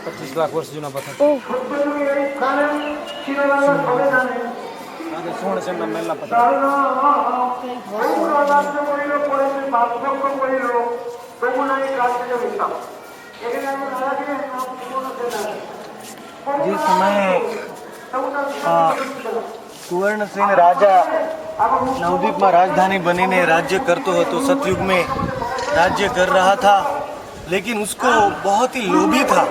पच्चीस लाख वर्ष जुना पत्थर स्वर्ण से मेला पत्थर जिस समय સુવર્ણસેન રાજા નવદીપમાં राजधानी बनीने राज्य करते हो तो सतयुग में राज्य कर रहा था, लेकिन उसको बहुत ही लोभी था।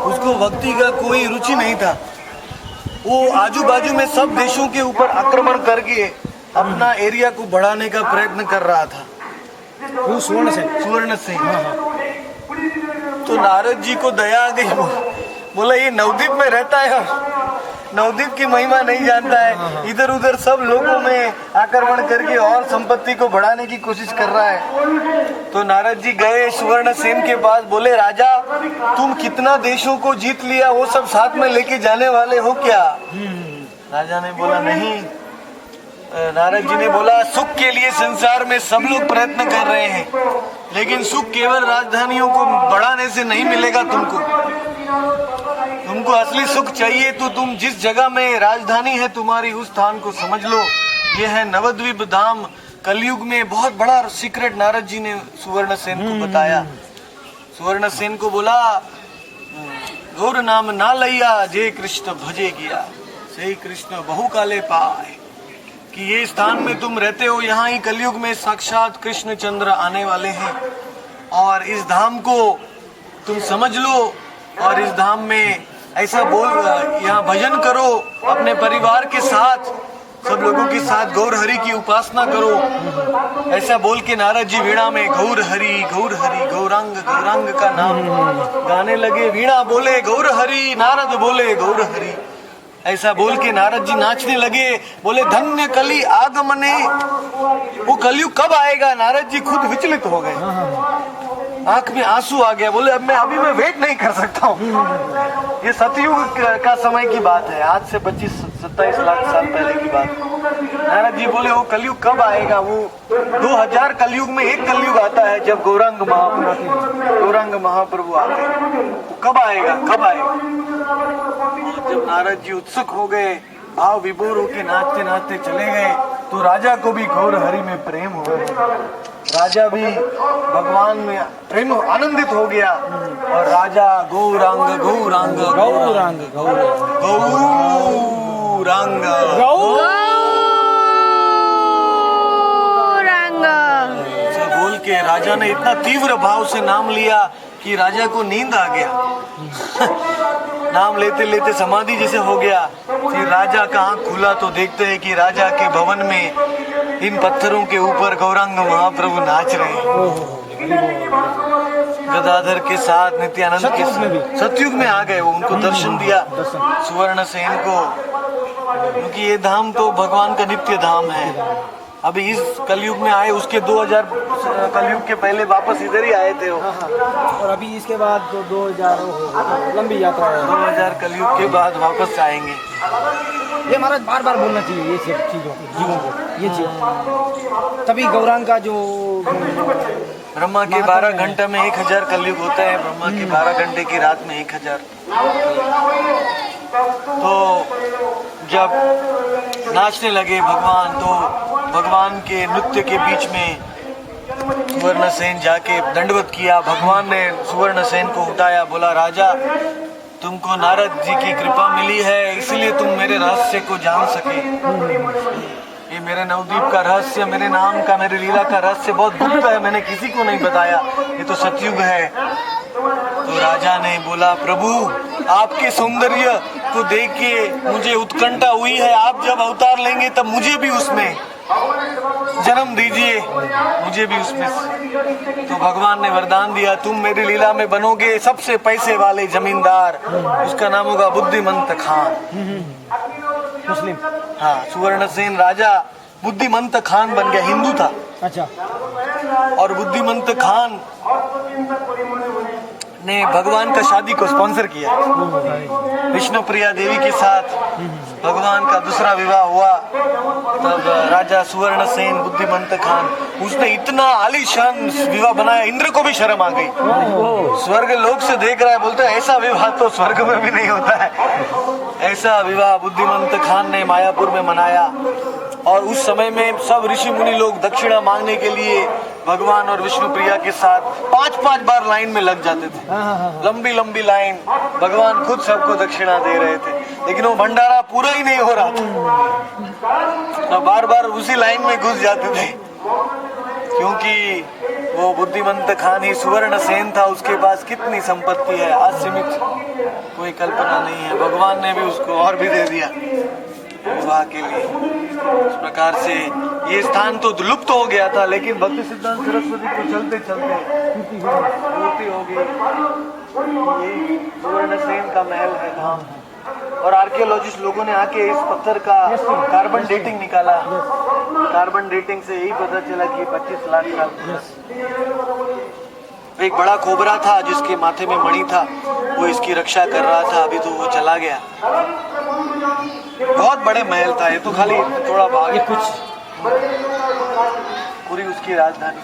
उसको भक्ति का कोई रुचि नहीं था। वो आजू बाजू में सब देशों के ऊपर आक्रमण करके अपना एरिया को बढ़ाने का प्रयत्न कर रहा था। वो सुवर्णसेन तो नारद जी को दया आ गई। बोला ये नवदीप में रहता है, नवदीप की महिमा नहीं जानता है, इधर उधर सब लोगों में आक्रमण करके और संपत्ति को बढ़ाने की कोशिश कर रहा है। तो नारद जी गए सुवर्णसेन के पास, बोले राजा तुम कितना देशों को जीत लिया, वो सब साथ में लेके जाने वाले हो क्या? राजा ने बोला नहीं। नारद जी ने बोला सुख के लिए संसार में सब लोग प्रयत्न कर रहे हैं, लेकिन सुख केवल राजधानियों को बढ़ाने से नहीं मिलेगा। तुमको असली सुख चाहिए तो तुम जिस जगह में राजधानी है तुम्हारी उस स्थान को समझ लो। ये है नवद्वीप धाम। कलयुग में बहुत बड़ा सीक्रेट नारद जी ने सुवर्णसेन को बताया। सुवर्णसेन को बोला गौर नाम ना लैया जे कृष्ण भजे किया सही कृष्ण बहु काले पाए, कि ये स्थान में तुम रहते हो, यहाँ ही कलयुग में साक्षात कृष्ण चंद्र आने वाले हैं और इस धाम को तुम समझ लो और इस धाम में ऐसा बोल यहाँ भजन करो अपने परिवार के साथ, सब लोगों के साथ गौर हरि की उपासना करो। ऐसा बोल के नारद जी वीणा में गौर हरि गौरांग गौरांग का नाम गाने लगे। वीणा बोले गौर हरि, नारद बोले गौर हरि। ऐसा बोल के नारद जी नाचने लगे। बोले धन्य कली आगमने, वो कलयुग कब आएगा? नारद जी खुद विचलित हो गए, आंख में आंसू आ गया। बोले अब मैं वेट नहीं कर सकता हूँ। ये सतयुग का समय की बात है, आज से 25-27 लाख साल पहले की बात। नारद जी बोले वो कलयुग कब आएगा? वो 2000 कलयुग में एक कलयुग आता है जब गौरांग महाप्रभु आते हैं। वो कब आएगा? जब नारद जी उत्सुक हो गए, भाव विभोर होके नाचते नाचते चले गए, तो राजा को भी गौर हरि में प्रेम हो गया। राजा भी भगवान में प्रेम आनंदित हो गया और राजा गौरांग गौरांग गौरांग गौरांग से बोल के राजा ने इतना तीव्र भाव से नाम लिया कि राजा को नींद आ गया। नाम लेते लेते समाधि जैसे हो गया। फिर राजा का आंख खुला तो देखते हैं कि राजा के भवन में इन पत्थरों के ऊपर गौरांग महाप्रभु नाच रहे हैं गदाधर के साथ, नित्यानंद के साथ। सतयुग में आ गए वो, उनको दर्शन दिया सुवर्णसेन को, क्योंकि ये धाम तो भगवान का नित्य धाम है। अभी इस कलयुग में आए, उसके 2000 कलयुग के पहले वापस इधर ही आए थे वो। और अभी इसके बाद 2000 लंबी यात्रा है, 2000 कलयुग के बाद वापस आएंगे। ये महाराज बार बार बोलना चाहिए ये सब चीजों को, ये चीज तभी गौरांग का जो ब्रह्मा के 12 घंटे में 1000 कलयुग होता है, ब्रह्मा के 12 घंटे की रात में 1000। तो जब नाचने लगे भगवान, तो भगवान के नृत्य के बीच में सुवर्णसेन जाके दंडवत किया। भगवान ने सुवर्णसेन को उठाया, बोला राजा तुमको नारद जी की कृपा मिली है, इसलिए तुम मेरे रहस्य को जान सके। ये मेरे नवदीप का रहस्य, मेरे नाम का, मेरे लीला का रहस्य बहुत गुप्त है, मैंने किसी को नहीं बताया, ये तो सतयुग है। तो राजा ने बोला प्रभु आपके सौंदर्य को देख के मुझे उत्कंठा हुई है, आप जब अवतार लेंगे तब मुझे भी उसमें जन्म दीजिए, मुझे भी उसमें। तो भगवान ने वरदान दिया, तुम मेरी लीला में बनोगे सबसे पैसे वाले जमींदार, उसका नाम होगा बुद्धिमंत खान। मुस्लिम, हाँ, सुवर्णसेन राजा बुद्धिमंत खान बन गया, हिंदू था। अच्छा। और बुद्धिमंत खान ने भगवान का शादी को स्पॉन्सर किया। विष्णु प्रिया देवी के साथ भगवान का दूसरा विवाह हुआ। तब राजा सुवर्ण सेन बुद्धिमंत खान, उसने इतना आलीशान विवाह बनाया, इंद्र को भी शर्म आ गई। स्वर्ग लोक से देख रहा है, बोलता है ऐसा विवाह तो स्वर्ग में भी नहीं होता है। ऐसा विवाह बुद्धिमंत खान ने मायापुर में मनाया। और उस समय में सब ऋषि मुनि लोग दक्षिणा मांगने के लिए भगवान और विष्णु प्रिया के साथ 5-5 बार लाइन में लग जाते थे। लंबी लंबी लाइन, भगवान खुद सबको दक्षिणा दे रहे थे, लेकिन वो भंडारा पूरा ही नहीं हो रहा था। तो बार बार उसी लाइन में घुस जाते थे, क्योंकि वो बुद्धिमंत खान ही सुवर्ण सेन था। उसके पास कितनी संपत्ति है, असीमित, कोई कल्पना नहीं है। भगवान ने भी उसको और भी दे दिया विवाह के लिए। इस प्रकार से ये स्थान तो लुप्त हो गया था, लेकिन भक्ति सिद्धांत सरस्वती को चलते चलते पूर्ति हो गई। ये सुवर्ण सेन का महल है धाम। और आर्कियोलॉजिस्ट लोगों ने आके इस पत्थर का कार्बन डेटिंग निकाला। कार्बन डेटिंग से यही पता चला कि 25 लाख साल। एक बड़ा कोबरा था जिसके माथे में मणि था, वो इसकी रक्षा कर रहा था। अभी तो वो चला गया। बहुत बड़े महल था, ये तो खाली थोड़ा भाग, ये कुछ पूरी उसकी राजधानी।